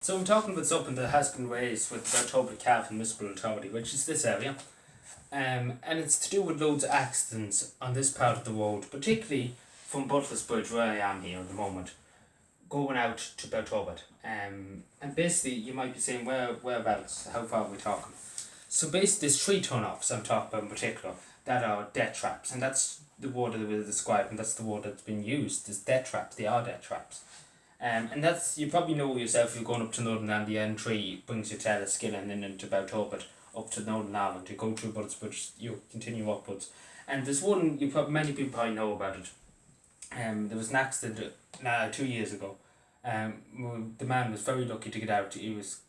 So I'm talking about something that has been raised with Beltobra Calf Municipal Authority, which is this area. And it's to do with loads of accidents on this part of the road, particularly from Butler's Bridge, where I am here at the moment, going out to Beltobra. And basically, you might be saying, whereabouts, how far are we talking? So basically, there's three turn-offs I'm talking about in particular that are death traps, and that's the word that we describe, and that's the word that's been used, is death traps. They are death traps. And that's, you probably know yourself, you're going up to Northern Ireland, the N3 brings you to Enniskillen and then into Beltobert, up to Northern Ireland. You go through Butts, you continue upwards. And there's one, many people probably know about it. There was an accident 2 years ago. The man was very lucky to get out. He was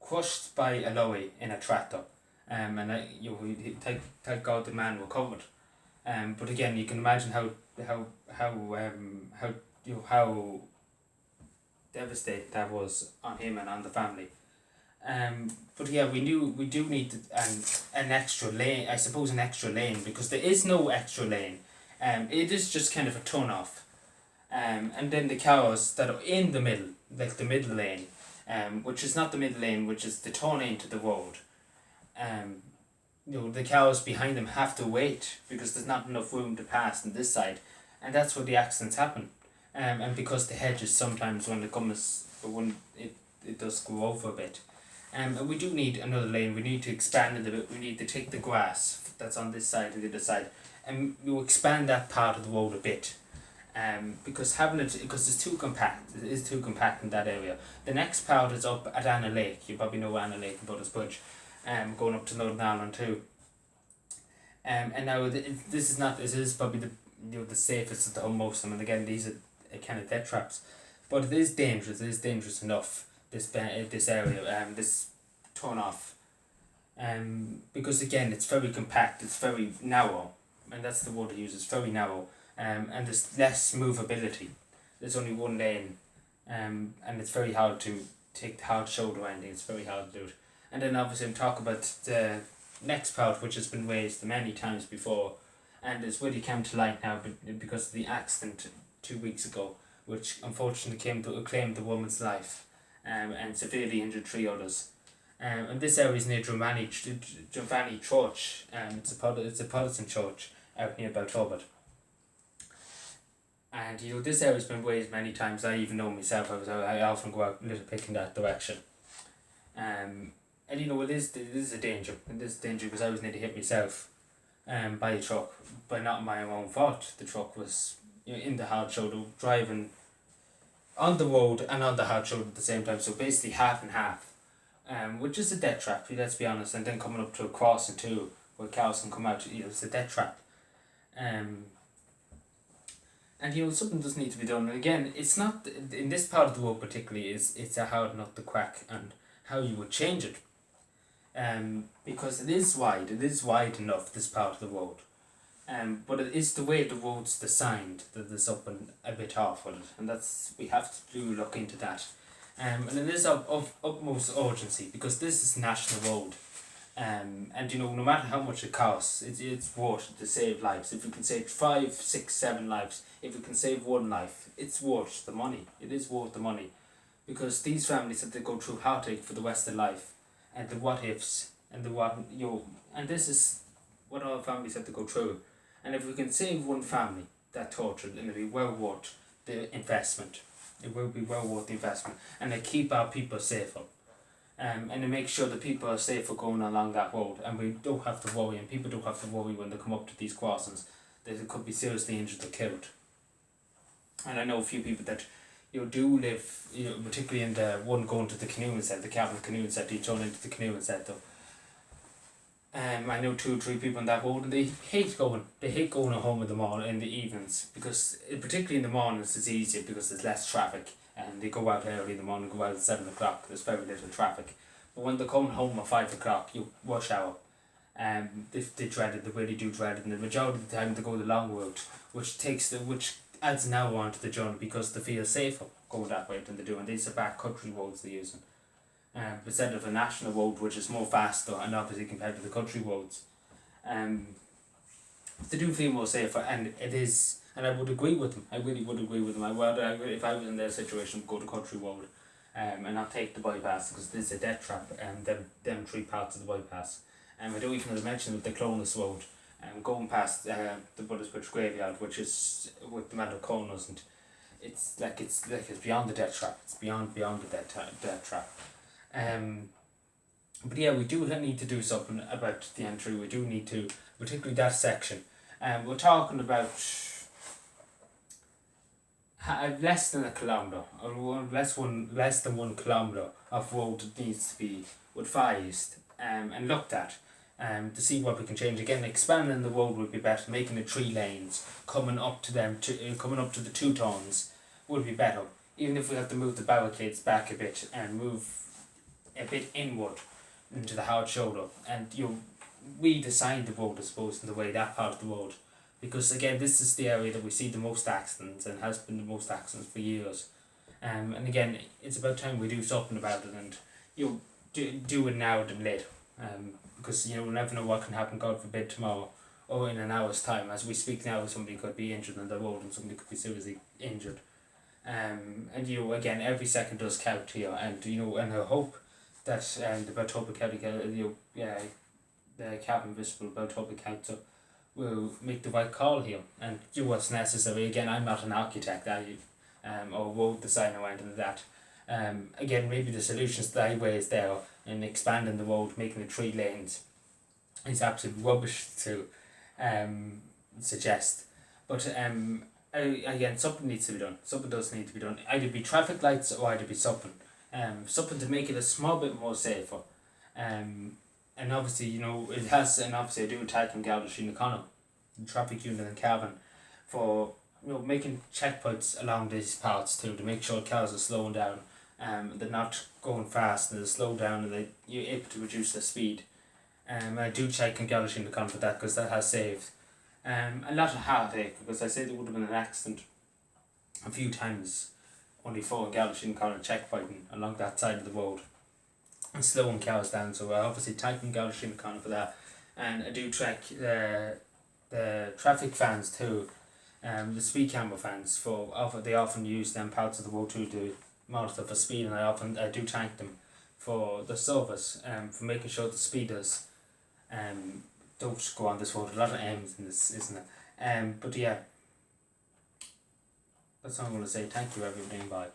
crushed by a lorry in a tractor. Thank God the man recovered. But again, you can imagine how devastated that was on him and on the family. But yeah, we do need an extra lane, I suppose an extra lane, because there is no extra lane. It is just kind of a turn off. And then the cars that are in the middle, like the middle lane, which is not the middle lane, which is the turn into the road. The cars behind them have to wait because there's not enough room to pass on this side, and that's where the accidents happen. And because the hedges sometimes when it does go over a bit. And we do need another lane. We need to expand it a bit. We need to take the grass that's on this side to the other side, and we will expand that part of the road a bit. Because it's too compact. It is too compact in that area. The next part is up at Anna Lake. You probably know Anna Lake and Butters Bridge. Going up to Northern Ireland too. And now this is probably the safest of the whole most of them. And again, these are kind of death traps, but it is dangerous. It is dangerous enough. This area, this turn off, because again it's very compact. It's very narrow, and that's the word I use. It's very narrow, and there's less movability. There's only one lane, and it's very hard to take the hard shoulder ending. It's very hard to do it. And then obviously I'm talking about the next part, which has been raised many times before, and it's really come to light now because of the accident 2 weeks ago, which unfortunately claimed the woman's life, and severely injured three others. And this area is near Giovanni Church. It's a Protestant church out near Beltobert. And this area's been raised many times. I even know myself. I often go out a little pick in that direction. And it is a danger. It is a danger because I was nearly hit myself, by a truck, but not my own fault. The truck was in the hard shoulder, driving on the road and on the hard shoulder at the same time, so basically half and half, which is a death trap, let's be honest. And then coming up to a crossing too, where cars can come out, it's a death trap. And something does need to be done. And again, it's not, in this part of the road particularly, it's a hard nut to crack, and how you would change it. Because it is wide enough, this part of the road. But it is the way the road's designed that there's up and a bit off with it, and we have to look into that. And it is of utmost urgency because this is a national road. And no matter how much it costs, it's worth it to save lives. If you can save 5, 6, 7 lives, if you can save one life, it's worth the money. It is worth the money, because these families have to go through heartache for the rest of their life, and the what ifs, and and this is what all families have to go through. And if we can save one family that torture, then it'll be well worth the investment. It will be well worth the investment, and it keep our people safer. And to make sure that people are safer going along that road, and we don't have to worry, and people don't have to worry when they come up to these crossings that they could be seriously injured or killed. And I know a few people that do live, particularly in the one going to the canoeing centre, the Cavan Canoeing Centre. You turn into the canoeing centre. I know 2 or 3 people on that road, and they hate going home in the morning, in the evenings, because particularly in the mornings it's easier because there's less traffic, and they go out early in the morning, go out at 7 o'clock. There's very little traffic. But when they're coming home at 5 o'clock, rush hour. They dread it. They really do dread it, and the majority of the time they go the long route, which adds an hour onto the journey because they feel safer going that way than they do. And these are back country roads they're using. Instead of a national road, which is more faster and obviously compared to the country roads, they do feel more safer, and it is, and I would agree with them. I really would agree with them. If I was in their situation, go to country road, and not take the bypass because there's a death trap. Them three parts of the bypass. And I don't even mention with the Clonus Road. Going past the Buddhist graveyard, which is with the Mount Conus, and it's beyond the death trap. It's beyond the death trap. But yeah, we do need to do something about the entry. We do need to, particularly that section. We're talking about less than a kilometre, or less than 1 kilometre of road that needs to be advised and looked at. To see what we can change. Again, expanding the road would be better. Making it 3 lanes, coming up to the 2 tons would be better. Even if we have to move the barricades back a bit and move a bit inward into the hard shoulder, and redesign the road, I suppose, in the way that part of the road, because again, this is the area that we see the most accidents and has been the most accidents for years. And again, it's about time we do something about it, and do it now than later. Because we'll never know what can happen, God forbid, tomorrow or in an hour's time. As we speak now, somebody could be injured on the road and somebody could be seriously injured. And again, every second does count here, and and I hope that the Beltopia County, the Cavan Municipal Beltopia Council will make the right call here and do what's necessary. Again, I'm not an architect, or road designer or anything like that. Again, maybe the solutions to the highway is there, and expanding the road, making it 3 lanes, is absolute rubbish to suggest. But again, something needs to be done. Something does need to be done. Either be traffic lights or either be something. Something to make it a small bit more safer. And obviously, it has, and obviously I do attack in Garda Síochána, the traffic unit in Cavan, for making checkpoints along these parts too, to make sure cars are slowing down. They're not going fast, and they slow down, and you're able to reduce their speed. I do check in Garda Síochána for that, because that has saved a lot of heartache, because I say there would have been an accident a few times only for Garda Síochána checkpointing along that side of the road and slowing cars down. So I obviously thank Garda Síochána for that, and I do track the traffic fans too, the speed camera fans, they often use them parts of the road to monitor for speed, and I do thank them for the service, for making sure the speeders don't go on this road. A lot of M's in this, isn't it? But yeah, that's all I'm going to say. Thank you, everybody, and bye.